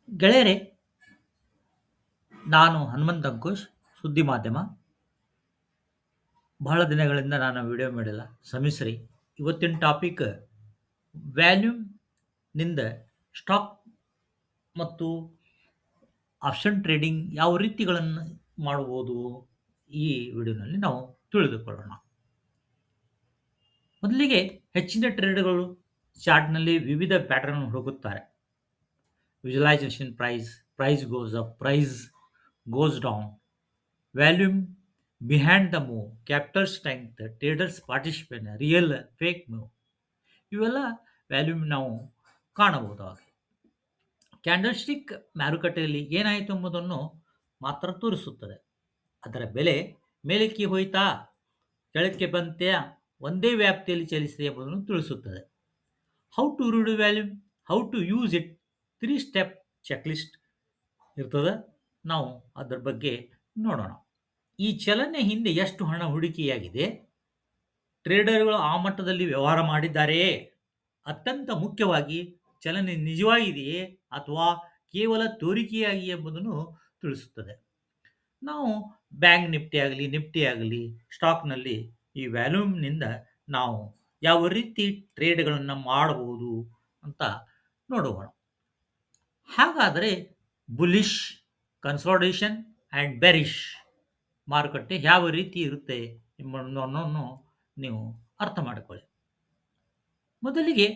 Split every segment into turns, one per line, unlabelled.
ಗೆಳೆಯರೇ, ನಾನು ಹನುಮಂತ್ ಅಂಕುಶ್, ಸುದ್ದಿ ಮಾಧ್ಯಮ. ಬಹಳ ದಿನಗಳಿಂದ ನಾನು ವಿಡಿಯೋ ಮಾಡಿಲ್ಲ, ಕ್ಷಮಿಸ್ರಿ. ಇವತ್ತಿನ ಟಾಪಿಕ್ ವ್ಯಾಲ್ಯೂಮ್ನಿಂದ ಸ್ಟಾಕ್ ಮತ್ತು ಆಪ್ಷನ್ ಟ್ರೇಡಿಂಗ್ ಯಾವ ರೀತಿಗಳನ್ನು ಮಾಡಬಹುದು, ಈ ವಿಡಿಯೋನಲ್ಲಿ ನಾವು ತಿಳಿದುಕೊಳ್ಳೋಣ. ಮೊದಲಿಗೆ ಹೆಚ್ಚಿನ ಟ್ರೇಡರ್ಗಳು ಚಾರ್ಟ್ನಲ್ಲಿ ವಿವಿಧ ಪ್ಯಾಟರ್ನ್ ಹುಡುಕುತ್ತಾರೆ. Visualisation price goes up, price goes down, volume behind the move, capital strength, traders participation, real fake move, ಇವೆಲ್ಲ ವ್ಯಾಲ್ಯೂಮ್ ನಾವು ಕಾಣಬಹುದಾಗಿದೆ. ಕ್ಯಾಂಡಲ್ಸ್ಟಿಕ್ ಮಾರುಕಟ್ಟೆಯಲ್ಲಿ ಏನಾಯಿತು ಎಂಬುದನ್ನು ಮಾತ್ರ ತೋರಿಸುತ್ತದೆ. ಅದರ ಬೆಲೆ ಮೇಲಕ್ಕೆ ಹೋಯ್ತಾ, ಕೆಳಕ್ಕೆ ಬಂತೆ, ಒಂದೇ ವ್ಯಾಪ್ತಿಯಲ್ಲಿ ಚಲಿಸಿದೆ ಎಂಬುದನ್ನು ತಿಳಿಸುತ್ತದೆ. How to read volume, how to use it, 3 step checklist ಇರ್ತದೆ. ನಾವು ಅದರ ಬಗ್ಗೆ ನೋಡೋಣ. ಈ ಚಲನೆ ಹಿಂದೆ ಎಷ್ಟು ಹಣ ಹೂಡಿಕೆಯಾಗಿದೆ, ಟ್ರೇಡರ್ಗಳು ಆ ಮಟ್ಟದಲ್ಲಿ ವ್ಯವಹಾರ ಮಾಡಿದ್ದಾರೆಯೇ, ಅತ್ಯಂತ ಮುಖ್ಯವಾಗಿ ಚಲನೆ ನಿಜವಾಗಿದೆಯೇ ಅಥವಾ ಕೇವಲ ತೋರಿಕೆಯಾಗಿ ಎಂಬುದನ್ನು ತಿಳಿಸುತ್ತದೆ. ನಾವು ಬ್ಯಾಂಕ್ ನಿಫ್ಟಿ ಆಗಲಿ ಸ್ಟಾಕ್ನಲ್ಲಿ ಈ ವ್ಯಾಲ್ಯೂಮ್ನಿಂದ ನಾವು ಯಾವ ರೀತಿ ಟ್ರೇಡ್ಗಳನ್ನು ಮಾಡಬಹುದು ಅಂತ ನೋಡೋಣ. ಹಾಗಾದರೆ ಬುಲಿಶ್, ಕನ್ಸಾಲಿಡೇಷನ್ ಆ್ಯಂಡ್ ಬೆರಿಶ್ ಮಾರುಕಟ್ಟೆ ಯಾವ ರೀತಿ ಇರುತ್ತೆ ಎಂಬುದನ್ನು ನೀವು ಅರ್ಥ ಮಾಡಿಕೊಳ್ಳಿ. ಮೊದಲಿಗೆ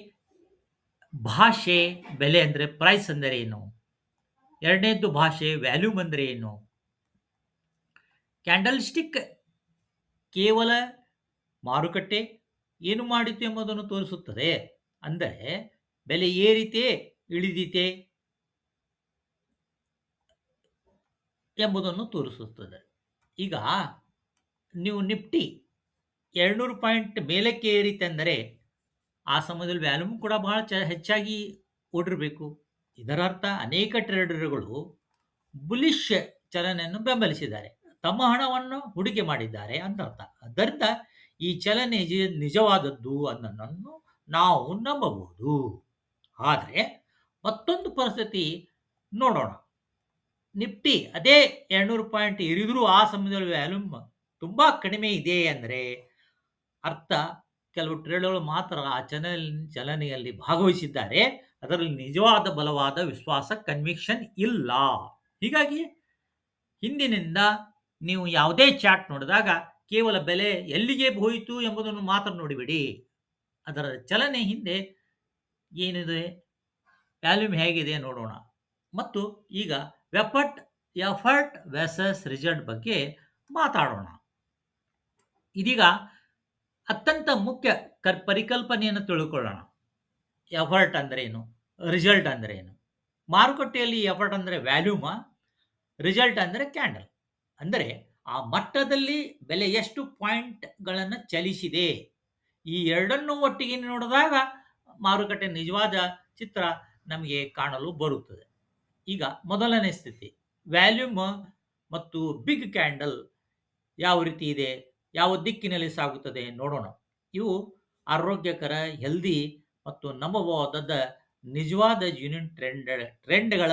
ಭಾಷೆ, ಬೆಲೆ ಅಂದರೆ ಪ್ರೈಸ್ ಅಂದರೆ ಏನು, ಎರಡನೇದ್ದು ಭಾಷೆ, ವ್ಯಾಲ್ಯೂಮ್ ಅಂದರೆ ಏನು. ಕ್ಯಾಂಡಲ್ಸ್ಟಿಕ್ ಕೇವಲ ಮಾರುಕಟ್ಟೆ ಏನು ಮಾಡಿತು ಎಂಬುದನ್ನು ತೋರಿಸುತ್ತದೆ. ಅಂದರೆ ಬೆಲೆ ಏರಿತೆ ಇಳಿದಿತೆ ಎಂಬುದನ್ನು ತೋರಿಸುತ್ತದೆ. ಈಗ ನೀವು ನಿಫ್ಟಿ 200 ಪಾಯಿಂಟ್ ಮೇಲಕ್ಕೆ ಏರಿತೆ ಅಂದರೆ ಆ ಸಮಯದಲ್ಲಿ ವ್ಯಾಲ್ಯೂಮ್ ಕೂಡ ಬಹಳ ಹೆಚ್ಚಾಗಿ ಓಡಿರಬೇಕು. ಇದರರ್ಥ ಅನೇಕ ಟ್ರೇಡರ್ಗಳು ಬುಲಿಶ್ ಚಲನೆಯನ್ನು ಬೆಂಬಲಿಸಿದ್ದಾರೆ, ತಮ್ಮ ಹಣವನ್ನು ಹೂಡಿಕೆ ಮಾಡಿದ್ದಾರೆ ಅಂತ ಅರ್ಥ. ಆದ್ದರಿಂದ ಈ ಚಲನೆ ನಿಜವಾದದ್ದು ಅನ್ನೋದನ್ನು ನಾವು ನಂಬಬಹುದು. ಆದರೆ ಮತ್ತೊಂದು ಪರಿಸ್ಥಿತಿ ನೋಡೋಣ. ನಿಫ್ಟಿ ಅದೇ 200 ಪಾಯಿಂಟ್ ಇರಿದರೂ ಆ ಸಮಯದಲ್ಲಿ ವ್ಯಾಲ್ಯೂಮ್ ತುಂಬ ಕಡಿಮೆ ಇದೆ ಅಂದರೆ ಅರ್ಥ ಕೆಲವು ಟ್ರೇಡರ್ಗಳು ಮಾತ್ರ ಆ ಚಲನೆಯಲ್ಲಿ ಭಾಗವಹಿಸಿದ್ದಾರೆ, ಅದರಲ್ಲಿ ನಿಜವಾದ ಬಲವಾದ ವಿಶ್ವಾಸ, ಕನ್ವಿಕ್ಷನ್ ಇಲ್ಲ. ಹೀಗಾಗಿ ಹಿಂದಿನಿಂದ ನೀವು ಯಾವುದೇ ಚಾರ್ಟ್ ನೋಡಿದಾಗ ಕೇವಲ ಬೆಲೆ ಎಲ್ಲಿಗೆ ಹೋಯಿತು ಎಂಬುದನ್ನು ಮಾತ್ರ ನೋಡಿಬಿಡಿ, ಅದರ ಚಲನೆ ಹಿಂದೆ ಏನಿದೆ, ವ್ಯಾಲ್ಯೂಮ್ ಹೇಗಿದೆ ನೋಡೋಣ. ಮತ್ತು ಈಗ ಎಫರ್ಟ್ ವರ್ಸಸ್ ರಿಸಲ್ಟ್ ಬಗ್ಗೆ ಮಾತಾಡೋಣ. ಇದೀಗ ಅತ್ಯಂತ ಮುಖ್ಯ ಪರಿಕಲ್ಪನೆಯನ್ನು ತಿಳ್ಕೊಳ್ಳೋಣ. ಎಫರ್ಟ್ ಅಂದರೆ ಏನು, ರಿಸಲ್ಟ್ ಅಂದರೆ ಏನು. ಮಾರುಕಟ್ಟೆಯಲ್ಲಿ ಎಫರ್ಟ್ ಅಂದರೆ ವ್ಯಾಲ್ಯೂಮ, ರಿಸಲ್ಟ್ ಅಂದರೆ ಕ್ಯಾಂಡಲ್. ಅಂದರೆ ಆ ಮಟ್ಟದಲ್ಲಿ ಬೆಲೆ ಎಷ್ಟು ಪಾಯಿಂಟ್ಗಳನ್ನು ಚಲಿಸಿದೆ, ಈ ಎರಡನ್ನೂ ಒಟ್ಟಿಗೆ ನೋಡಿದಾಗ ಮಾರುಕಟ್ಟೆ ನಿಜವಾದ ಚಿತ್ರ ನಮಗೆ ಕಾಣಲು ಬರುತ್ತದೆ. ಈಗ ಮೊದಲನೇ ಸ್ಥಿತಿ, ವ್ಯಾಲ್ಯೂಮ್ ಮತ್ತು ಬಿಗ್ ಕ್ಯಾಂಡಲ್ ಯಾವ ರೀತಿ ಇದೆ, ಯಾವ ದಿಕ್ಕಿನಲ್ಲಿ ಸಾಗುತ್ತದೆ ನೋಡೋಣ. ಇವು ಆರೋಗ್ಯಕರ, ಹೆಲ್ದಿ ಮತ್ತು ನಂಬಬಹುದಾದ ನಿಜವಾದ ಯೂನಿಯನ್ ಟ್ರೆಂಡ್ಗಳ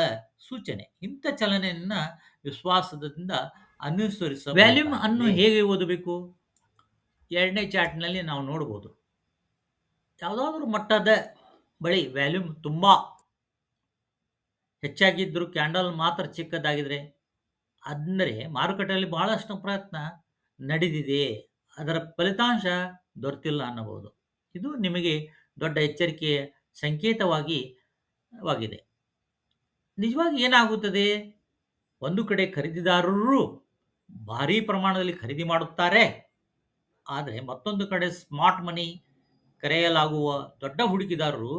ಸೂಚನೆ. ಇಂಥ ಚಲನೆಯನ್ನು ವಿಶ್ವಾಸದಿಂದ ಅನುಸರಿಸ. ವ್ಯಾಲ್ಯೂಮ್ ಅನ್ನು ಹೇಗೆ ಓದಬೇಕು, ಎರಡನೇ ಚಾರ್ಟ್ನಲ್ಲಿ ನಾವು ನೋಡ್ಬೋದು. ಯಾವುದಾದ್ರೂ ಮಟ್ಟದ ಬಳಿ ವ್ಯಾಲ್ಯೂಮ್ ತುಂಬ ಹೆಚ್ಚಾಗಿದ್ದರೂ ಕ್ಯಾಂಡಲ್ ಮಾತ್ರ ಚಿಕ್ಕದಾಗಿದ್ರೆ ಅಂದರೆ ಮಾರುಕಟ್ಟೆಯಲ್ಲಿ ಬಹಳಷ್ಟು ಪ್ರಯತ್ನ ನಡೆದಿದೆ, ಅದರ ಫಲಿತಾಂಶ ದೊರೆತಿಲ್ಲ ಅನ್ನಬಹುದು. ಇದು ನಿಮಗೆ ದೊಡ್ಡ ಎಚ್ಚರಿಕೆಯ ಸಂಕೇತವಾಗಿದೆ. ನಿಜವಾಗಿ ಏನಾಗುತ್ತದೆ, ಒಂದು ಕಡೆ ಖರೀದಿದಾರರು ಭಾರೀ ಪ್ರಮಾಣದಲ್ಲಿ ಖರೀದಿ ಮಾಡುತ್ತಾರೆ, ಆದರೆ ಮತ್ತೊಂದು ಕಡೆ ಸ್ಮಾರ್ಟ್ ಮನಿ ಕರೆಯಲಾಗುವ ದೊಡ್ಡ ಹೂಡಿಕೆದಾರರು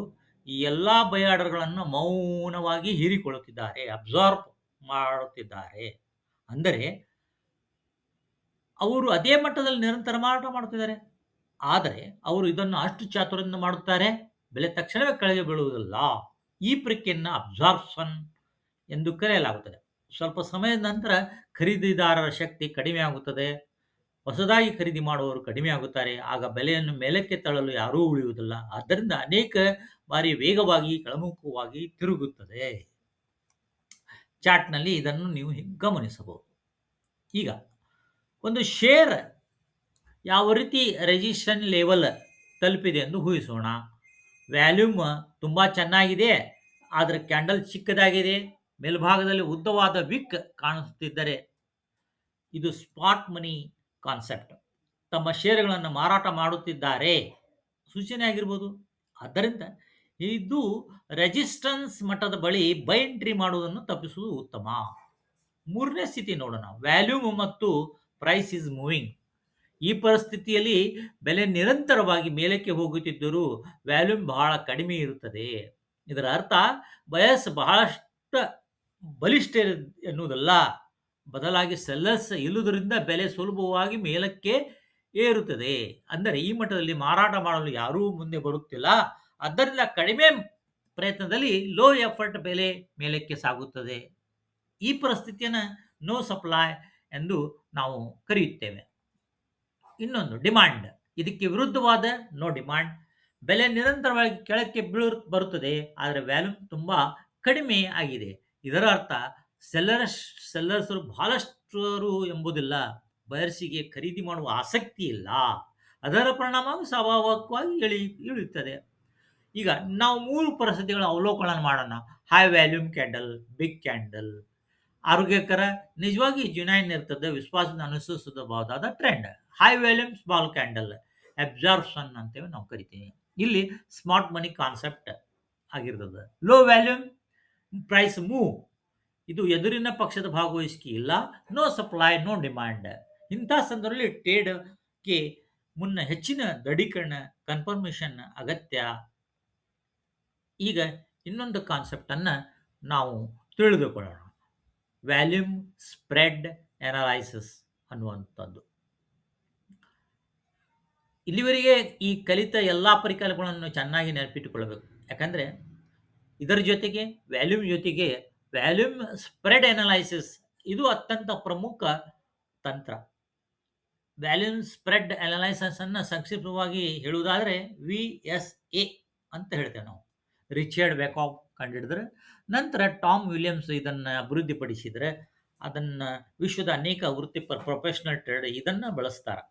ಈ ಎಲ್ಲ ಬೈ ಆರ್ಡರ್ಗಳನ್ನು ಮೌನವಾಗಿ ಹೀರಿಕೊಳ್ಳುತ್ತಿದ್ದಾರೆ, ಅಬ್ಸಾರ್ಬ್ ಮಾಡುತ್ತಿದ್ದಾರೆ. ಅಂದರೆ ಅವರು ಅದೇ ಮಟ್ಟದಲ್ಲಿ ನಿರಂತರ ಮಾರಾಟ ಮಾಡುತ್ತಿದ್ದಾರೆ, ಆದರೆ ಅವರು ಇದನ್ನು ಅಷ್ಟು ಚಾತುರ್ಯದಿಂದ ಮಾಡುತ್ತಾರೆ, ಬೆಲೆ ತಕ್ಷಣವೇ ಕೆಳಗೆ ಬೀಳುವುದಿಲ್ಲ. ಈ ಪ್ರಕ್ರಿಯೆಯನ್ನು ಅಬ್ಸಾರ್ಪ್ಷನ್ ಎಂದು ಕರೆಯಲಾಗುತ್ತದೆ. ಸ್ವಲ್ಪ ಸಮಯದ ನಂತರ ಖರೀದಿದಾರರ ಶಕ್ತಿ ಕಡಿಮೆ ಆಗುತ್ತದೆ, ಹೊಸದಾಗಿ ಖರೀದಿ ಮಾಡುವವರು ಕಡಿಮೆ ಆಗುತ್ತಾರೆ, ಆಗ ಬೆಲೆಯನ್ನು ಮೇಲಕ್ಕೆ ತಳ್ಳಲು ಯಾರೂ ಉಳಿಯುವುದಿಲ್ಲ. ಆದ್ದರಿಂದ ಅನೇಕ ಬಾರಿ ವೇಗವಾಗಿ ಕೆಳಮುಖವಾಗಿ ತಿರುಗುತ್ತದೆ. ಚಾರ್ಟ್ನಲ್ಲಿ ಇದನ್ನು ನೀವು ಗಮನಿಸಬಹುದು. ಈಗ ಒಂದು ಶೇರ್ ಯಾವ ರೀತಿ ರೆಜಿಸ್ಟ್ರೇಷನ್ ಲೆವೆಲ್ ತಲುಪಿದೆ ಎಂದು ಊಹಿಸೋಣ. ವ್ಯಾಲ್ಯೂಮ್ ತುಂಬ ಚೆನ್ನಾಗಿದೆ, ಆದರೆ ಕ್ಯಾಂಡಲ್ ಚಿಕ್ಕದಾಗಿದೆ, ಮೇಲ್ಭಾಗದಲ್ಲಿ ಉದ್ದವಾದ ವಿಕ್ ಕಾಣಿಸುತ್ತಿದ್ದರೆ ಇದು ಸ್ಪಾಟ್ ಮನಿ ಕಾನ್ಸೆಪ್ಟ್. ತಮ್ಮ ಷೇರುಗಳನ್ನು ಮಾರಾಟ ಮಾಡುತ್ತಿದ್ದಾರೆ ಸೂಚನೆ ಆಗಿರ್ಬೋದು. ಆದ್ದರಿಂದ ಇದು ರೆಜಿಸ್ಟೆನ್ಸ್ ಮಟ್ಟದ ಬಳಿ ಬೈ ಎಂಟ್ರಿ ಮಾಡುವುದನ್ನು ತಪ್ಪಿಸುವುದು ಉತ್ತಮ. ಮೂರನೇ ಸ್ಥಿತಿ ನೋಡೋಣ, ವ್ಯಾಲ್ಯೂಮ್ ಮತ್ತು ಪ್ರೈಸ್ ಇಸ್ ಮೂವಿಂಗ್. ಈ ಪರಿಸ್ಥಿತಿಯಲ್ಲಿ ಬೆಲೆ ನಿರಂತರವಾಗಿ ಮೇಲಕ್ಕೆ ಹೋಗುತ್ತಿದ್ದರೂ ವ್ಯಾಲ್ಯೂಮ್ ಬಹಳ ಕಡಿಮೆ ಇರುತ್ತದೆ. ಇದರ ಅರ್ಥ ಬಯಸ್ ಬಹಳಷ್ಟು ಬಲಿಷ್ಠ ಎನ್ನುವುದಲ್ಲ, ಬದಲಾಗಿ ಸೆಲ್ಲರ್ಸ್ ಇಲ್ಲುವುದರಿಂದ ಬೆಲೆ ಸುಲಭವಾಗಿ ಮೇಲಕ್ಕೆ ಏರುತ್ತದೆ. ಅಂದರೆ ಈ ಮಟ್ಟದಲ್ಲಿ ಮಾರಾಟ ಮಾಡಲು ಯಾರೂ ಮುಂದೆ ಬರುತ್ತಿಲ್ಲ, ಆದ್ದರಿಂದ ಕಡಿಮೆ ಪ್ರಯತ್ನದಲ್ಲಿ ಲೋ ಎಫರ್ಟ್ ಬೆಲೆ ಮೇಲಕ್ಕೆ ಸಾಗುತ್ತದೆ. ಈ ಪರಿಸ್ಥಿತಿಯನ್ನು ನೋ ಸಪ್ಲೈ ಎಂದು ನಾವು ಕರೆಯುತ್ತೇವೆ. ಇನ್ನೊಂದು ಡಿಮಾಂಡ್, ಇದಕ್ಕೆ ವಿರುದ್ಧವಾದ ನೋ ಡಿಮಾಂಡ್. ಬೆಲೆ ನಿರಂತರವಾಗಿ ಕೆಳಕ್ಕೆ ಬರುತ್ತದೆ, ಆದರೆ ವ್ಯಾಲ್ಯೂಮ್ ತುಂಬ ಕಡಿಮೆ ಆಗಿದೆ. ಇದರ ಅರ್ಥ ಸೆಲ್ಲರ್ಸರು ಬಹಳಷ್ಟು ಎಂಬುದಿಲ್ಲ, ಬಯರ್ಸಿಗೆ ಖರೀದಿ ಮಾಡುವ ಆಸಕ್ತಿ ಇಲ್ಲ. ಅದರ ಪರಿಣಾಮ ಸ್ವಾಭಾವಿಕವಾಗಿ ಇಳಿಯುತ್ತದೆ. ಈಗ ನಾವು 3 ಪರಿಸ್ಥಿತಿಗಳ ಅವಲೋಕನ ಮಾಡೋಣ. High volume candle, big candle, ಆರೋಗ್ಯಕರ, ನಿಜವಾಗಿ ಜುನೈನ್ ಇರ್ತದೆ, ವಿಶ್ವಾಸದಿಂದ ಅನುಸರಿಸಬಹುದಾದ trend. High volume small candle, absorption ಅಂತೇಳಿ ನಾವು ಕರಿತೀವಿ. ಇಲ್ಲಿ ಸ್ಮಾರ್ಟ್ ಮನಿ ಕಾನ್ಸೆಪ್ಟ್ ಆಗಿರ್ತದೆ. ಲೋ ವ್ಯಾಲ್ಯೂಮ್ ಪ್ರೈಸ್ ಮೂವ್, ಇದು ಎದುರಿನ ಪಕ್ಷದ ಭಾಗವಹಿಸಿಕೆ ಇಲ್ಲ, ನೋ ಸಪ್ಲೈ ನೋ ಡಿಮಾಂಡ್. ಇಂಥ ಸಂದರ್ಭದಲ್ಲಿ ಟ್ರೇಡ್ಗೆ ಮುನ್ನ ಹೆಚ್ಚಿನ ದೃಢೀಕರಣ ಕನ್ಫರ್ಮೇಷನ್ ಅಗತ್ಯ. ಈಗ ಇನ್ನೊಂದು ಕಾನ್ಸೆಪ್ಟನ್ನು ನಾವು ತಿಳಿದುಕೊಳ್ಳೋಣ, ವ್ಯಾಲ್ಯೂಮ್ ಸ್ಪ್ರೆಡ್ ಅನಲೈಸಿಸ್ ಅನ್ನುವಂಥದ್ದು. ಇಲ್ಲಿವರೆಗೆ ಈ ಕಲಿತ ಎಲ್ಲ ಪರಿಕಲ್ಪನೆಗಳನ್ನು ಚೆನ್ನಾಗಿ ನೆನಪಿಟ್ಟುಕೊಳ್ಳಬೇಕು. ಯಾಕಂದರೆ ಇದರ ಜೊತೆಗೆ ವ್ಯಾಲ್ಯೂಮ್ ಸ್ಪ್ರೆಡ್ ಅನಲೈಸಿಸ್ ಇದು ಅತ್ಯಂತ ಪ್ರಮುಖ ತಂತ್ರ. ವ್ಯಾಲ್ಯೂಮ್ ಸ್ಪ್ರೆಡ್ ಅನಲೈಸಿಸ್ ಅನ್ನು ಸಂಕ್ಷಿಪ್ತವಾಗಿ ಹೇಳುವುದಾದರೆ VSA ಅಂತ ಹೇಳ್ತೇವೆ ನಾವು. ರಿಚರ್ಡ್ ವೆಕಾಕ್ ಕಂಡುಹಿಡಿದ್ರೆ, ನಂತರ ಟಾಮ್ ವಿಲಿಯಮ್ಸ್ ಇದನ್ನು ಅಭಿವೃದ್ಧಿಪಡಿಸಿದರೆ, ಅದನ್ನು ವಿಶ್ವದ ಅನೇಕ ವೃತ್ತಿಪರ ಪ್ರೊಫೆಷನಲ್ ಟ್ರೇಡ್ ಇದನ್ನು ಬಳಸ್ತಾರೆ.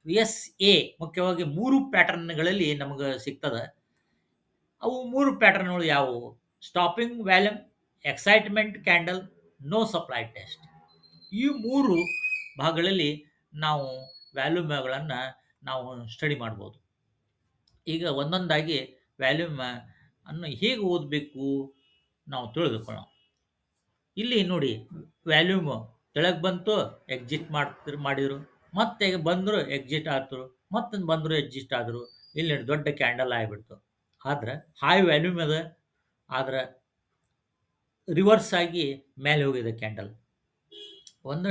VSA ಮುಖ್ಯವಾಗಿ 3 ಪ್ಯಾಟರ್ನ್ಗಳಲ್ಲಿ ನಮಗೆ ಸಿಗ್ತದೆ. ಅವು 3 ಪ್ಯಾಟರ್ನ್ಗಳು ಯಾವುವು? Stopping volume, excitement candle, no supply test. ಈ 3 ಭಾಗಗಳಲ್ಲಿ ನಾವು ವ್ಯಾಲ್ಯೂಮ್ಗಳನ್ನು ನಾವು ಸ್ಟಡಿ ಮಾಡ್ಬೋದು. ಈಗ ಒಂದೊಂದಾಗಿ ವ್ಯಾಲ್ಯೂಮ್ ಅನ್ನು ಹೇಗೆ ಓದಬೇಕು ನಾವು ತಿಳಿದುಕೊಳ್ಳೋಣ. ಇಲ್ಲಿ ನೋಡಿ, ವ್ಯಾಲ್ಯೂಮ್ ಕೆಳಗೆ ಬಂತು, ಎಕ್ಸಿಟ್ ಮಾಡಿದರು, ಮತ್ತೆ ಬಂದರು ಎಕ್ಸಿಟ್ ಆದರು, ಮತ್ತೊಂದು ಬಂದರು ಎಕ್ಸಿಟ್ ಆದರು. ಇಲ್ಲಿ ದೊಡ್ಡ ಕ್ಯಾಂಡಲ್ ಆಗಿಬಿಡ್ತು. ಆದ್ರೆ ಹೈ ವ್ಯಾಲ್ಯೂಮ್ ಅದ, ಆದ್ರೆ ರಿವರ್ಸ್ ಆಗಿ ಮೇಲೆ ಹೋಗಿದೆ ಕ್ಯಾಂಡಲ್. ಒಂದು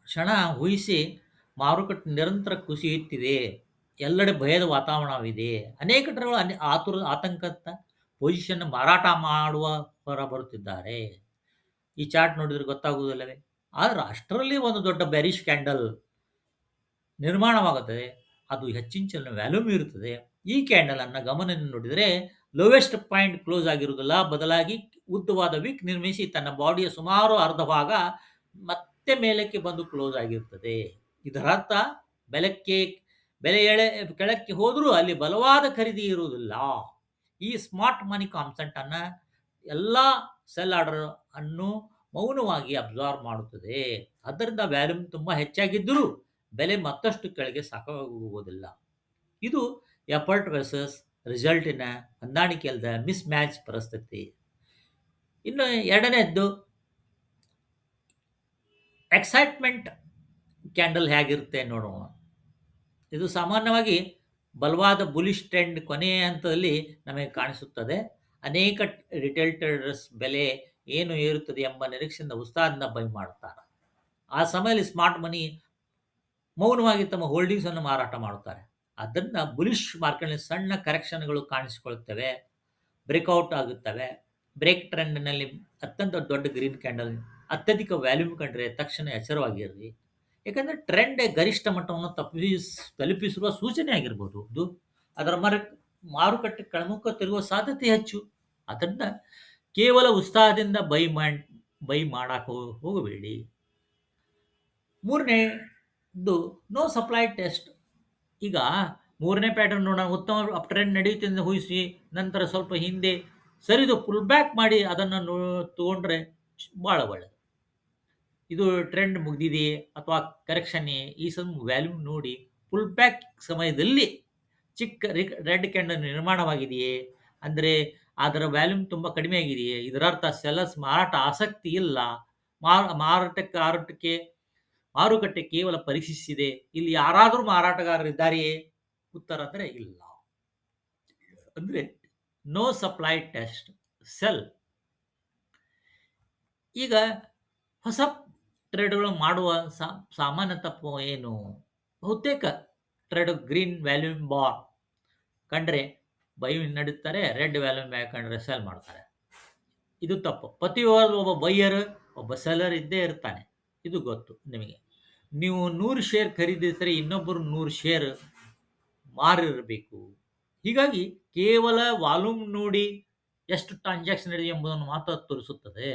ಕ್ಷಣ ಊಹಿಸಿ, ಮಾರುಕಟ್ಟೆ ನಿರಂತರ ಕುಸಿಯುತ್ತಿದೆ, ಎಲ್ಲೆಡೆ ಭಯದ ವಾತಾವರಣವಿದೆ, ಅನೇಕ ಟ್ರೇಡರ್ಗಳು ಆತಂಕದ ಪೊಸಿಷನ್ ಮಾರಾಟ ಮಾಡುವ ಹೊರ ಬರುತ್ತಿದ್ದಾರೆ. ಈ ಚಾರ್ಟ್ ನೋಡಿದ್ರೆ ಗೊತ್ತಾಗುವುದಿಲ್ಲವೇ? ಆದರೆ ಅಷ್ಟರಲ್ಲಿ ಒಂದು ದೊಡ್ಡ ಬ್ಯಾರಿಶ್ ಕ್ಯಾಂಡಲ್ ನಿರ್ಮಾಣವಾಗುತ್ತದೆ, ಅದು ಹೆಚ್ಚಿನ ವ್ಯಾಲ್ಯೂಮ್ ಇರುತ್ತದೆ. ಈ ಕ್ಯಾಂಡಲ್ ಅನ್ನು ಗಮನದಿಂದ ನೋಡಿದರೆ ಲೋವೆಸ್ಟ್ ಪಾಯಿಂಟ್ ಕ್ಲೋಸ್ ಆಗಿರುವುದಿಲ್ಲ, ಬದಲಾಗಿ ಉದ್ದವಾದ ವಿಕ್ ನಿರ್ಮಿಸಿ ತನ್ನ ಬಾಡಿಯ ಸುಮಾರು ಅರ್ಧ ಭಾಗ ಮತ್ತೆ ಮೇಲಕ್ಕೆ ಬಂದು ಕ್ಲೋಸ್ ಆಗಿರುತ್ತದೆ. ಇದರ ಅರ್ಥ ಬೆಲೆ ಕೆಳಕ್ಕೆ ಹೋದರೂ ಅಲ್ಲಿ ಬಲವಾದ ಖರೀದಿ ಇರುವುದಿಲ್ಲ. ಈ ಸ್ಮಾರ್ಟ್ ಮನಿ ಕಾನ್ಸೆಪ್ಟ್ ಅನ್ನ ಎಲ್ಲ ಸೆಲ್ ಆರ್ಡರ್ ಅನ್ನು ಮೌನವಾಗಿ ಅಬ್ಸಾರ್ವ್ ಮಾಡುತ್ತದೆ. ಆದ್ದರಿಂದ ವ್ಯಾಲ್ಯೂಮ್ ತುಂಬಾ ಹೆಚ್ಚಾಗಿದ್ದರೂ ಬೆಲೆ ಮತ್ತಷ್ಟು ಕೆಳಗೆ ಸಾಕಾಗುವುದಿಲ್ಲ. ಇದು ಎಫರ್ಟ್ ವರ್ಸಸ್ ರಿಸಲ್ಟಿನ ಹೊಂದಾಣಿಕೆಯಲ್ಲದ ಮಿಸ್ ಮ್ಯಾಚ್ ಪರಿಸ್ಥಿತಿ. ಇನ್ನು ಎರಡನೇದ್ದು ಎಕ್ಸೈಟ್ಮೆಂಟ್ ಕ್ಯಾಂಡಲ್ ಹೇಗಿರುತ್ತೆ ನೋಡೋಣ. ಇದು ಸಾಮಾನ್ಯವಾಗಿ ಬಲವಾದ ಬುಲಿಶ್ ಟ್ರೆಂಡ್ ಕೊನೆಯ ಹಂತದಲ್ಲಿ ನಮಗೆ ಕಾಣಿಸುತ್ತದೆ. ಅನೇಕ ರಿಟೇಲ್ ಟ್ರೇಡರ್ಸ್ ಬೆಲೆ ಏನು ಏರುತ್ತದೆ ಎಂಬ ನಿರೀಕ್ಷೆಯಿಂದ ಉತ್ಸಾಹದಿಂದ ಬೈ ಮಾಡುತ್ತಾರೆ. ಆ ಸಮಯದಲ್ಲಿ ಸ್ಮಾರ್ಟ್ ಮನಿ ಮೌನವಾಗಿ ತಮ್ಮ ಹೋಲ್ಡಿಂಗ್ಸ್ ಅನ್ನು ಮಾರಾಟ ಮಾಡುತ್ತಾರೆ. ಆದ್ದರಿಂದ ಬುಲಿಶ್ ಮಾರ್ಕೆಟ್ನಲ್ಲಿ ಸಣ್ಣ ಕರೆಕ್ಷನ್ಗಳು ಕಾಣಿಸಿಕೊಳ್ಳುತ್ತವೆ, ಬ್ರೇಕ್ಔಟ್ ಆಗುತ್ತವೆ. ಬ್ರೇಕ್ ಟ್ರೆಂಡ್ನಲ್ಲಿ ಅತ್ಯಂತ ದೊಡ್ಡ ಗ್ರೀನ್ ಕ್ಯಾಂಡಲ್ ಅತ್ಯಧಿಕ ವ್ಯಾಲ್ಯೂಮ್ ಕಂಡ್ರೆ ತಕ್ಷಣ ಎಚ್ಚರವಾಗಿರ್ರಿ, ಯಾಕಂದರೆ ಟ್ರೆಂಡ್ ಗರಿಷ್ಠ ಮಟ್ಟವನ್ನು ತಲುಪಿಸುವ ಸೂಚನೆ ಆಗಿರ್ಬೋದು. ಅದರ ಮಾರುಕಟ್ಟೆ ಕೆಳಮುಖ ತಿರುಗುವ ಸಾಧ್ಯತೆ ಹೆಚ್ಚು. ಅದರಿಂದ ಕೇವಲ ಉತ್ಸಾಹದಿಂದ ಬೈ ಬೈ ಮಾಡಕ್ಕೆ ಹೋಗಬೇಡಿ. ಮೂರನೇದು ನೋ ಸಪ್ಲೈ ಟೆಸ್ಟ್. ಈಗ ಮೂರನೇ ಪ್ಯಾಟರ್ನ್ ನೋಡೋಣ. ಉತ್ತಮ ಅಪ್ ಟ್ರೆಂಡ್ ನಡೆಯುತ್ತಿದೆ ಊಹಿಸಿ ನಂತರ ಸ್ವಲ್ಪ ಹಿಂದೆ ಸರಿದು ಪುಲ್ ಬ್ಯಾಕ್ ಮಾಡಿ ಅದನ್ನು ತಗೊಂಡ್ರೆ ಭಾಳ ಒಳ್ಳೆಯದು. ಇದು ಟ್ರೆಂಡ್ ಮುಗಿದಿದೆಯೇ ಅಥವಾ ಕರೆಕ್ಷನ್ ಈ ವ್ಯಾಲ್ಯೂಮ್ ನೋಡಿ ಪುಲ್ ಬ್ಯಾಕ್ ಸಮಯದಲ್ಲಿ ಚಿಕ್ಕ ರೆಡ್ ಕ್ಯಾಂಡಲ್ ನಿರ್ಮಾಣವಾಗಿದೆಯೇ, ಅಂದರೆ ಅದರ ವ್ಯಾಲ್ಯೂಮ್ ತುಂಬ ಕಡಿಮೆ ಆಗಿದೆಯೇ, ಇದರರ್ಥ ಸೆಲ್ಲರ್ಸ್ ಮಾರಾಟ ಆಸಕ್ತಿ ಇಲ್ಲ, ಮಾರುಕಟ್ಟೆ ಕೇವಲ ಪರೀಕ್ಷಿಸಿದೆ, ಇಲ್ಲಿ ಯಾರಾದರೂ ಮಾರಾಟಗಾರರಿದ್ದಾರೆಯೇ? ಉತ್ತರ ಅಂದರೆ ಇಲ್ಲ. ಅಂದರೆ ನೋ ಸಪ್ಲೈ ಟೆಸ್ಟ್ ಸೆಲ್. ಈಗ ಹೊಸ ಟ್ರೇಡ್ಗಳು ಮಾಡುವ ಸಾಮಾನ್ಯ ತಪ್ಪು ಏನು? ಬಹುತೇಕ ಟ್ರೇಡ್ ಗ್ರೀನ್ ವ್ಯಾಲ್ಯೂಮ್ ಬಾರ್ ಕಂಡ್ರೆ ಬೈ ನಡೀತಾರೆ, ರೆಡ್ ವ್ಯಾಲ್ಯೂಮ್ ಬ್ಯಾಕ್ ಕಂಡ್ರೆ ಸೆಲ್ ಮಾಡ್ತಾರೆ. ಇದು ತಪ್ಪು. ಪ್ರತಿಯೊಬ್ಬ ಒಬ್ಬ ಬೈಯರ್ ಒಬ್ಬ ಸೆಲ್ಲರ್ ಇದ್ದೇ ಇರ್ತಾನೆ, ಇದು ಗೊತ್ತು ನಿಮಗೆ. ನೀವು 100 ಶೇರ್ ಖರೀದಿಸಿದರೆ ಇನ್ನೊಬ್ಬರು 100 ಶೇರ್ ಮಾರಿರಬೇಕು. ಹೀಗಾಗಿ ಕೇವಲ ವಾಲ್ಯೂಮ್ ನೋಡಿ ಎಷ್ಟು ಟ್ರಾನ್ಸಾಕ್ಷನ್ ನಡೆದಿದೆ ಎಂಬುದನ್ನು ಮಾತ್ರ ತೋರಿಸುತ್ತದೆ.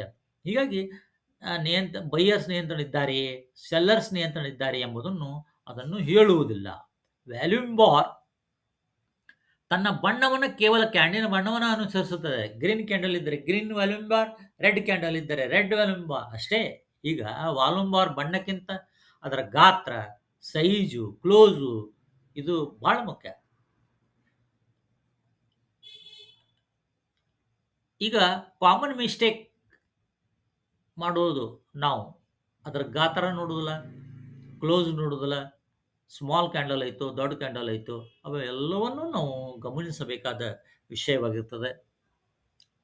ಹೀಗಾಗಿ ಬೈಯರ್ಸ್ ನಿಯಂತ್ರಣ ಇದ್ದಾರೆಯೇ, ಸೆಲ್ಲರ್ಸ್ ನಿಯಂತ್ರಣ ಇದ್ದಾರೆ ಎಂಬುದನ್ನು ಅದನ್ನು ಹೇಳುವುದಿಲ್ಲ. ವ್ಯಾಲ್ಯೂಮ್ ಬಾರ್ ತನ್ನ ಬಣ್ಣವನ್ನು ಕೇವಲ ಕ್ಯಾಂಡಲಿನ ಬಣ್ಣವನ್ನು ಅನುಸರಿಸುತ್ತದೆ. ಗ್ರೀನ್ ಕ್ಯಾಂಡಲ್ ಇದ್ದರೆ green volume bar, red candle ಇದ್ದರೆ ರೆಡ್ ವ್ಯಾಲ್ಯೂಮ್ ಬಾರ್ ಅಷ್ಟೇ. ಈಗ ವಾಲ್ಯೂಮ್ ಬಾರ್ ಬಣ್ಣಕ್ಕಿಂತ ಅದರ ಗಾತ್ರ, ಸೈಜು, ಕ್ಲೋಸು ಇದು ಬಹಳ ಮುಖ್ಯ. ಈಗ ಕಾಮನ್ ಮಿಸ್ಟೇಕ್ ಮಾಡೋದು ನಾವು ಅದರ ಗಾತ್ರ ನೋಡೋದಿಲ್ಲ, ಕ್ಲೋಸ್ ನೋಡೋದಿಲ್ಲ, ಸ್ಮಾಲ್ ಕ್ಯಾಂಡಲ್ ಆಯಿತು, ದೊಡ್ಡ ಕ್ಯಾಂಡಲ್ ಆಯಿತು, ಅವೆಲ್ಲವನ್ನೂ ನಾವು ಗಮನಿಸಬೇಕಾದ ವಿಷಯವಾಗಿರ್ತದೆ.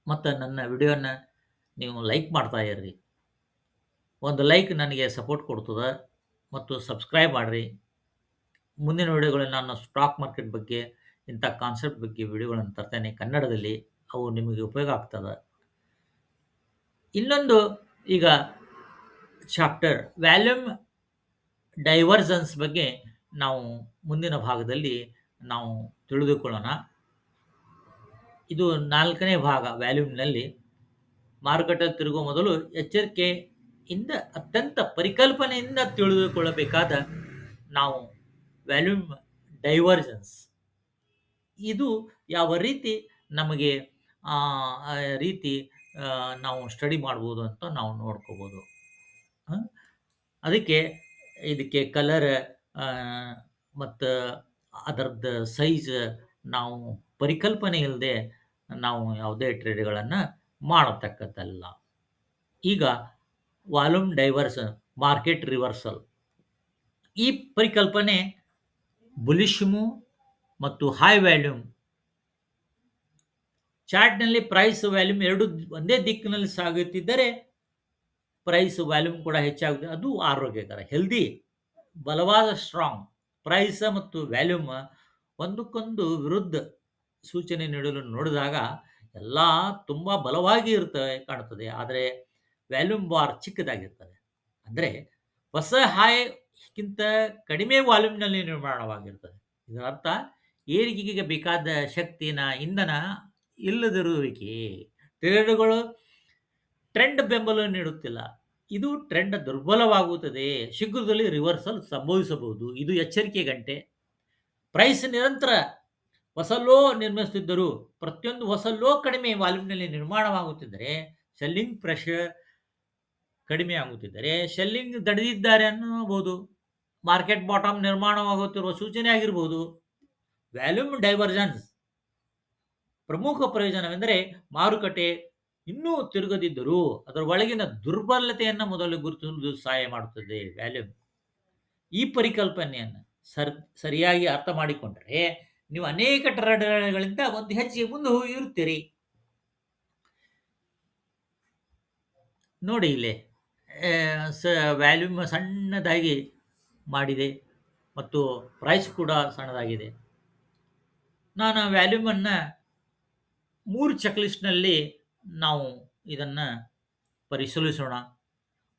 ಮತ್ತು ನನ್ನ ವಿಡಿಯೋನ ನೀವು ಲೈಕ್ ಮಾಡ್ತಾ ಇರ್ರಿ. ಒಂದು ಲೈಕ್ ನನಗೆ ಸಪೋರ್ಟ್ ಕೊಡ್ತದೆ. ಮತ್ತು ಸಬ್ಸ್ಕ್ರೈಬ್ ಮಾಡಿರಿ. ಮುಂದಿನ ವಿಡಿಯೋಗಳಲ್ಲಿ ನಾನು ಸ್ಟಾಕ್ ಮಾರ್ಕೆಟ್ ಬಗ್ಗೆ, ಇಂಥ ಕಾನ್ಸೆಪ್ಟ್ ಬಗ್ಗೆ ವಿಡಿಯೋಗಳನ್ನು ತರ್ತೇನೆ ಕನ್ನಡದಲ್ಲಿ. ಅವು ನಿಮಗೆ ಉಪಯೋಗ ಆಗ್ತದೆ. ಇನ್ನೊಂದು ಈಗ ಚಾಪ್ಟರ್ ವ್ಯಾಲ್ಯೂಮ್ ಡೈವರ್ಜನ್ಸ್ ಬಗ್ಗೆ ನಾವು ಮುಂದಿನ ಭಾಗದಲ್ಲಿ ನಾವು ತಿಳಿದುಕೊಳ್ಳೋಣ. ಇದು 4ನೇ ಭಾಗ. ವ್ಯಾಲ್ಯೂಮ್ನಲ್ಲಿ ಮಾರುಕಟ್ಟೆ ತಿರುಗುವ ಮೊದಲು ಎಚ್ಚರಿಕೆಯಿಂದ ಅತ್ಯಂತ ಪರಿಕಲ್ಪನೆಯಿಂದ ತಿಳಿದುಕೊಳ್ಳಬೇಕಾದ ನಾವು ವ್ಯಾಲ್ಯೂಮ್ ಡೈವರ್ಜನ್ಸ್. ಇದು ಯಾವ ರೀತಿ ನಮಗೆ ನಾವು ಸ್ಟಡಿ ಮಾಡ್ಬೋದು ಅಂತ ನಾವು ನೋಡ್ಕೋಬೋದು. ಇದಕ್ಕೆ ಕಲರ್ ಮತ್ತು ಅದರದ್ದು ಸೈಜ್ ನಾವು ಪರಿಕಲ್ಪನೆ ಇಲ್ಲದೆ ನಾವು ಯಾವುದೇ ಟ್ರೇಡ್ಗಳನ್ನು ಮಾಡತಕ್ಕದ್ದಲ್ಲ. ಈಗ ವಾಲ್ಯೂಮ್ ಡೈವರ್ಸನ್, ಮಾರ್ಕೆಟ್ ರಿವರ್ಸಲ್, ಈ ಪರಿಕಲ್ಪನೆ ಬುಲಿಶ್ ಮೂವ್ ಮತ್ತು ಹೈ ವ್ಯಾಲ್ಯೂಮ್ ಚಾರ್ಟ್ನಲ್ಲಿ ಪ್ರೈಸ್ ವ್ಯಾಲ್ಯೂಮ್ ಎರಡು ಒಂದೇ ದಿಕ್ಕಿನಲ್ಲಿ ಸಾಗುತ್ತಿದ್ದರೆ ಪ್ರೈಸ್ ವ್ಯಾಲ್ಯೂಮ್ ಕೂಡ ಹೆಚ್ಚಾಗುತ್ತೆ. ಅದು ಆರೋಗ್ಯಕರ, ಹೆಲ್ದಿ, ಬಲವಾದ ಸ್ಟ್ರಾಂಗ್. ಪ್ರೈಸ್ ಮತ್ತು ವ್ಯಾಲ್ಯೂಮ್ ಒಂದಕ್ಕೊಂದು ವಿರುದ್ಧ ಸೂಚನೆ ನೀಡಲು ನೋಡಿದಾಗ ಎಲ್ಲ ತುಂಬ ಬಲವಾಗಿ ಕಾಣುತ್ತದೆ. ಆದರೆ ವ್ಯಾಲ್ಯೂಮ್ ಬಾರ್ ಚಿಕ್ಕದಾಗಿರ್ತದೆ. ಅಂದರೆ ಹೊಸ ಹಾಯ್ಗಿಂತ ಕಡಿಮೆ ವಾಲ್ಯೂಮ್ನಲ್ಲಿ ನಿರ್ಮಾಣವಾಗಿರ್ತದೆ. ಇದರ ಅರ್ಥ ಏರಿಕೆಗೆ ಬೇಕಾದ ಶಕ್ತಿನ ಇಂಧನ ಇಲ್ಲದಿರುವಿಕೆ. ಟ್ರೇಡ್ಗಳು ಟ್ರೆಂಡ್ ಬೆಂಬಲ ನೀಡುತ್ತಿಲ್ಲ. ಇದು ಟ್ರೆಂಡ್ ದುರ್ಬಲವಾಗುತ್ತದೆ. ಶೀಘ್ರದಲ್ಲಿ ರಿವರ್ಸಲ್ ಸಂಭವಿಸಬಹುದು. ಇದು ಎಚ್ಚರಿಕೆ ಗಂಟೆ. ಪ್ರೈಸ್ ನಿರಂತರ ಹೊಸ ಲೋ ನಿರ್ಮಿಸುತ್ತಿದ್ದರೂ ಪ್ರತಿಯೊಂದು ಹೊಸ ಲೋ ಕಡಿಮೆ ವಾಲ್ಯೂಮ್ನಲ್ಲಿ ನಿರ್ಮಾಣವಾಗುತ್ತಿದ್ದರೆ, ಸೆಲ್ಲಿಂಗ್ ಪ್ರೆಷರ್ ಕಡಿಮೆ ಆಗುತ್ತಿದ್ದರೆ ಸೆಲ್ಲಿಂಗ್ ತಡೆದಿದ್ದಾರೆ ಅನ್ನಬಹುದು. ಮಾರ್ಕೆಟ್ ಬಾಟಮ್ ನಿರ್ಮಾಣವಾಗುತ್ತಿರುವ ಸೂಚನೆ ಆಗಿರಬಹುದು. ವ್ಯಾಲ್ಯೂಮ್ ಡೈವರ್ಜನ್ಸ್ ಪ್ರಮುಖ ಪ್ರಯೋಜನವೆಂದರೆ ಮಾರುಕಟ್ಟೆ ಇನ್ನೂ ತಿರುಗದಿದ್ದರೂ ಅದರ ಒಳಗಿನ ದುರ್ಬಲತೆಯನ್ನು ಮೊದಲು ಗುರುತಿಸಲು ಸಹಾಯ ಮಾಡುತ್ತದೆ ವ್ಯಾಲ್ಯೂಮ್. ಈ ಪರಿಕಲ್ಪನೆಯನ್ನು ಸರಿಯಾಗಿ ಅರ್ಥ ಮಾಡಿಕೊಂಡರೆ ನೀವು ಅನೇಕ ಟ್ರೇಡ್ಗಳಿಂದ ಒಂದು ಹೆಜ್ಜೆ ಮುಂದೆ ಹೋಗಿರುತ್ತೀರಿ. ನೋಡಿ, ಇಲ್ಲಿ ವ್ಯಾಲ್ಯೂಮ್ ಸಣ್ಣದಾಗಿ ಮಾಡಿದೆ ಮತ್ತು ಪ್ರೈಸ್ ಕೂಡ ಸಣ್ಣದಾಗಿದೆ. ನಾನು ವ್ಯಾಲ್ಯೂಮನ್ನು 3 ಚೆಕ್ಲಿಸ್ಟ್ನಲ್ಲಿ ನಾವು ಇದನ್ನು ಪರಿಶೀಲಿಸೋಣ.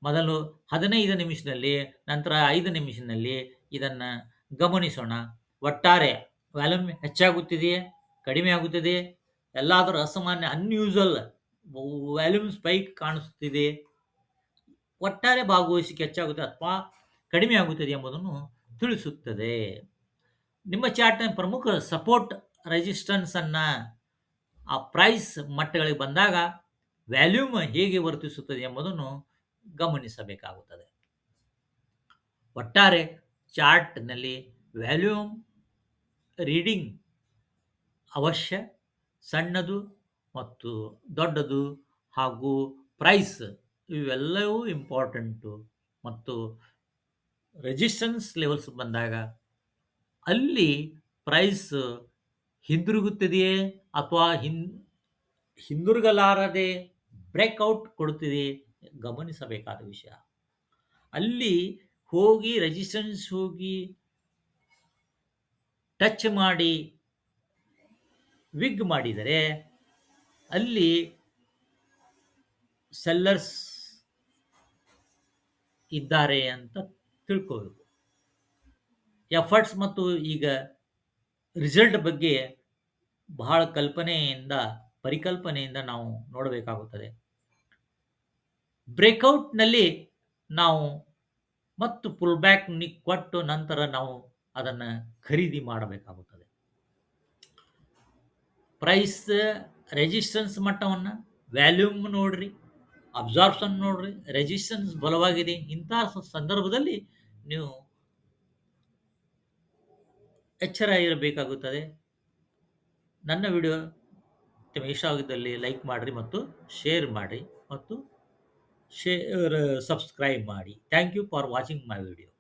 ಮೊದಲು 15 ನಿಮಿಷದಲ್ಲಿ, ನಂತರ 5 ನಿಮಿಷದಲ್ಲಿ ಇದನ್ನು ಗಮನಿಸೋಣ. ಒಟ್ಟಾರೆ ವ್ಯಾಲ್ಯೂಮ್ ಹೆಚ್ಚಾಗುತ್ತಿದೆಯೇ, ಕಡಿಮೆ ಆಗುತ್ತಿದೆಯೇ, ಎಲ್ಲಾದರೂ ಅಸಾಮಾನ್ಯ ಅನ್ಯೂಸಲ್ ವ್ಯಾಲ್ಯೂಮ್ ಸ್ಪೈಕ್ ಕಾಣಿಸುತ್ತಿದೆ, ಒಟ್ಟಾರೆ ಭಾಗವಹಿಸುವಿಕೆ ಹೆಚ್ಚಾಗುತ್ತೆ ಅಥವಾ ಕಡಿಮೆ ಆಗುತ್ತದೆ ಎಂಬುದನ್ನು ತಿಳಿಸುತ್ತದೆ. ನಿಮ್ಮ ಚಾರ್ಟ್‌ನ ಪ್ರಮುಖ ಸಪೋರ್ಟ್ ರೆಸಿಸ್ಟೆನ್ಸ್ ಅನ್ನ ಆ ಪ್ರೈಸ್ ಮಟ್ಟಗಳಿಗೆ ಬಂದಾಗ ವ್ಯಾಲ್ಯೂಮ್ ಹೇಗೆ ವರ್ತಿಸುತ್ತದೆ ಎಂಬುದನ್ನು ಗಮನಿಸಬೇಕಾಗುತ್ತದೆ. ಒಟ್ಟಾರೆ ಚಾರ್ಟ್‌ನಲ್ಲಿ ವ್ಯಾಲ್ಯೂಮ್ ರೀಡಿಂಗ್ ಅವಶ್ಯ. ಸಣ್ಣದು ಮತ್ತು ದೊಡ್ಡದು ಹಾಗೂ ಪ್ರೈಸ್ ಇವೆಲ್ಲವೂ ಇಂಪಾರ್ಟೆಂಟು. ಮತ್ತು ರೆಸಿಸ್ಟೆನ್ಸ್ ಲೆವೆಲ್ಸ್ ಬಂದಾಗ ಅಲ್ಲಿ ಪ್ರೈಸ್ ಹಿಂದಿರುಗುತ್ತದೆಯೇ ಅಥವಾ ಹಿಂದಿರುಗಲಾರದೆ ಬ್ರೇಕ್ಔಟ್ ಕೊಡುತ್ತಿದೆಯೇ ಗಮನಿಸಬೇಕಾದ ವಿಷಯ. ಅಲ್ಲಿ ಹೋಗಿ ರೆಸಿಸ್ಟೆನ್ಸ್ ಹೋಗಿ ಟಚ್ ಮಾಡಿ ವಿಗ್ ಮಾಡಿದರೆ ಅಲ್ಲಿ ಸೆಲ್ಲರ್ಸ್ ಇದ್ದಾರೆ ಅಂತ ತಿಳ್ಕೋಬೇಕು. ಎಫರ್ಟ್ಸ್ ಮತ್ತು ಈಗ ರಿಸಲ್ಟ್ ಬಗ್ಗೆ ಬಹಳ ಪರಿಕಲ್ಪನೆಯಿಂದ ನಾವು ನೋಡಬೇಕಾಗುತ್ತದೆ. ಬ್ರೇಕ್ಔಟ್‌ನಲ್ಲಿ ನಾವು ಮತ್ತು ಪುಲ್ ಬ್ಯಾಕ್ ಕೊಟ್ಟು ನಂತರ ನಾವು ಅದನ್ನು ಖರೀದಿ ಮಾಡಬೇಕಾಗುತ್ತದೆ. ಪ್ರೈಸ್ ರೆಸಿಸ್ಟೆನ್ಸ್ ಮಟ್ಟವನ್ನು ವ್ಯಾಲ್ಯೂಮ್ ನೋಡ್ರಿ, ಅಬ್ಸಾರ್ಪ್ಷನ್ ನೋಡ್ರಿ, ರೆಸಿಸ್ಟೆನ್ಸ್ ಬಲವಾಗಿದೆ. ಇಂತಹ ಸಂದರ್ಭದಲ್ಲಿ ನೀವು ಎಚ್ಚರ ಇರಬೇಕಾಗುತ್ತದೆ. ನನ್ನ ವಿಡಿಯೋ ನಿಮಗೆ ಇಷ್ಟವಾಗಿದ್ದಲ್ಲಿ ಲೈಕ್ ಮಾಡಿರಿ ಮತ್ತು ಶೇರ್ ಮಾಡಿ ಮತ್ತು ಸಬ್ಸ್ಕ್ರೈಬ್ ಮಾಡಿ. Thank you for watching my video.